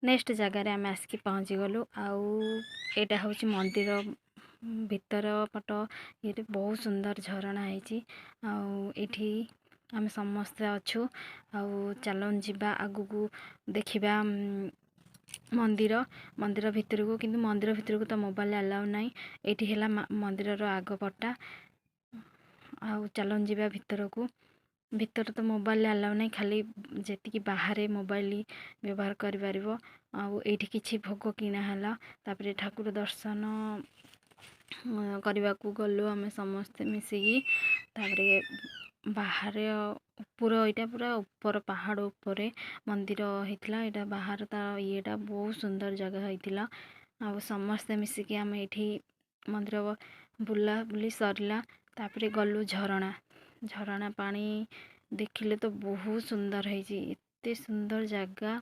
Next जगार आम आसिक पहुँची गलु। आईटा हूँ मंदिर भीतर पट ये बहुत सुंदर झरणा है। आम समस्ते अच्छु चलन जीवा आगु को देखा मंदिर मंदिर भितर को किंतु मंदिर भितर को तो मोबाइल अलाउ नहीं। ये है मंदिर आग पटा चलन जीवा भितर को भीतर तो मोबाइल अलाउ नहीं खाली जी बाहर मोबाइल व्यवहार कर किछि भोग किणाला तापर ठाकुर दर्शन करने को गलु आम समस्ते मिसिकी बाहर ऊपर यहाँ पूरा ऊपर पहाड़ ऊपर मंदिर होता यहाँ बाहर तार येटा बहुत सुंदर जगह होता समस्ते मिसिकी आम ये मंदिर बुला बुली सरला तापर गलु झरणा झरणा पानी देखिले तो बहुत सुंदर है। एते सुंदर जगह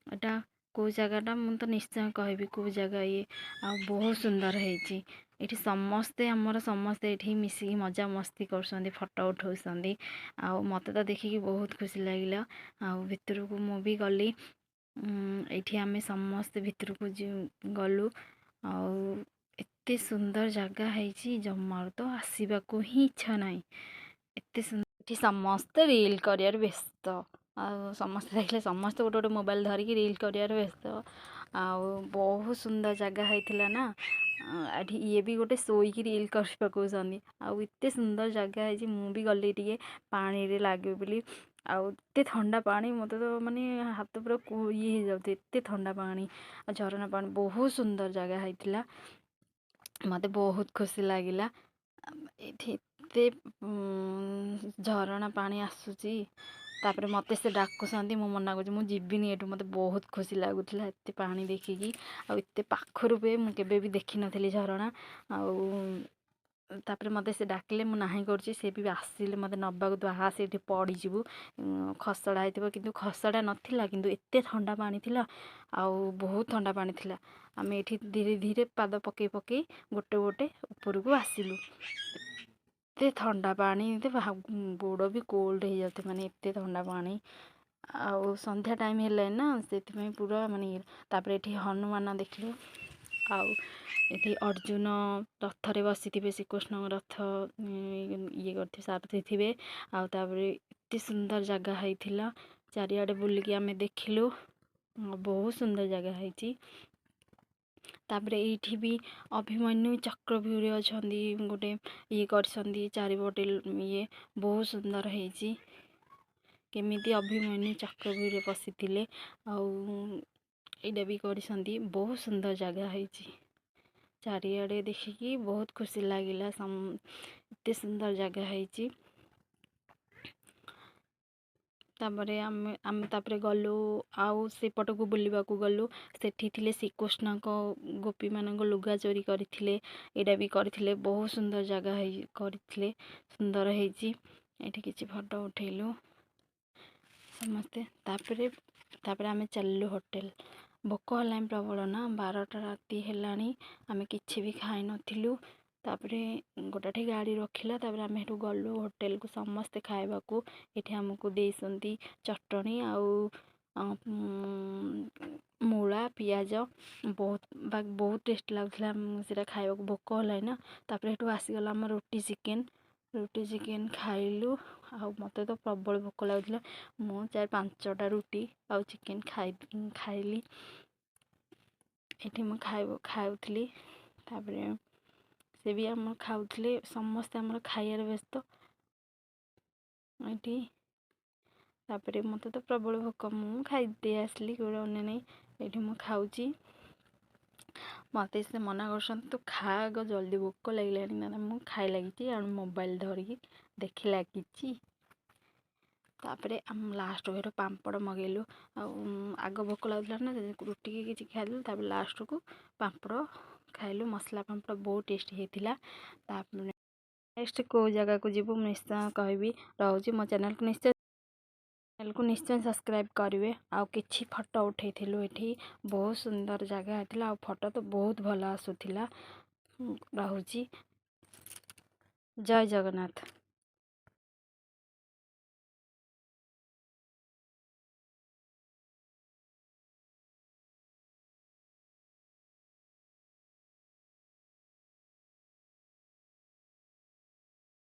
एटा को जगहटा मुझे तो निश्चय कहबी को जगह ये बहुत सुंदर है। ये समस्ते आमर समस्ते ये मिसिकी मजा मस्ती कर फोटो उठाऊँ मत तो देखिकी बहुत खुशी लगे भितर को मु भी गली ये आम समस्ते भितर को गलु एते सुंदर जगह है जमार तो आसवा को ही इच्छा ना एते सुंदर समस्ते रील कर व्यस्त समस्ते देखले समस्ते गोटे गोटे मोबाइल धरिकी रील कर व्यस्त बहुत सुंदर जगह होता ना ये भी गोटे शोईकी रील कर पकाउछन्ती एते सुंदर जगह है मु भी गली टे पानी रे लागे बोली एते ठंडा पानी मत तो माने हाथ पूरा ये हो जाते एते ठंडा पानी झरना पानी बहुत सुंदर जगह होता मत बहुत खुशी लगिला एते झरना पानी आसूची तापर मत से डाकुंट मु मना कर जीविनी एटू मत बहुत खुशी लगुला एते पानी देखिकी आते पाखर पे मुझे भी देखी नी झरणा तापर मत से डाकिले मु नाही करछि से भी आसिले मत नबा तो आस ये पड़ीजु खसड़ा होता किंतु खसड़ा नाला किंतु एते ठंडा पानी थिला बहुत ठंडा पानी थिला आम ये धीरे धीरे पाद पकई पकई गोटे गोटे ऊपर को आसिलु एते ठंडा पानी गोड़ भी कोल्ड हो जाते माने एते ठंडा पानी संध्या टाइम है ना से पूरा माने तापर ये हनुमान देखलु ये अर्जुन रथ रे बसी थे श्रीकृष्ण रथ ये करते सारथी थे एते सुंदर जगह होता चारिआडे बुलिकी आम देखिलु बहुत सुंदर जगह है। तापर ये भी अभिमन्यु चक्रव्यूह अच्छा गोटे ये कर चारिपटे ये बहुत सुंदर है केमिति अभिमन्यु चक्रव्यूह पशिले आईटा भी कर बहुत सुंदर जगह है चारिआडे देखिकी बहुत खुशी लगिला एते सुंदर जगह है। तापरे आम तापरे गलु आउ सेपट को बुलवा को गलु सेठी थिले श्रीकृष्ण को गोपी मान लुगा चोरी करथिले एटा भी करथिले बहुत सुंदर जगह है करथिले सुंदर है ये किसी फोटो उठेलु समस्ते तापरे तापरे आम चलु होटेल भोक है प्रबल ना 12टा राति है आम कि भी खाई नथिलु तापरे गोटे गाड़ी रखिला तापरे आम हेटु गलु होटेल को समस्ते खाइबा को ये आमको देसंती चटनी मूला पियाज बहुत बहुत टेस्ट लगुला से खाइबा को भोक है ना तापरे हेटु आसीगला आम रोटी चिकेन खाइलु मत तो प्रबल भोक लगुला मु 4-5टा रुटी आउ चिकेन खाइली ये मुझे खाऊली तापरे से भी आम खाऊले समस्ते आम खाइबार व्यस्त ये तापरे मत तो प्रबल भोक मु खाई आसली गोटे अन्य नहीं ये मुझे खाऊँ मत से मना कर तो खा आग जल्दी भोक लगे ना मुझे खाई लगी मोबाइल धरिकी देखी लगी तापरे आम लास्ट को पापड़ मगेलु आग भोक लगुला ना रुटी किसी खाइलु तापर लास्ट को पापड़ खाइलु मसला पापड़ बहुत टेस्टी होता नेक्स्ट को जगह को जीवु निश्चय कहबी रोचे मो चैनल को निश्चय सब्सक्राइब करेंगे आउ किछि फोटो उठेलु ये बहुत सुंदर जगह होता फोटो तो बहुत भल आसूला रोचे जय जगन्नाथ।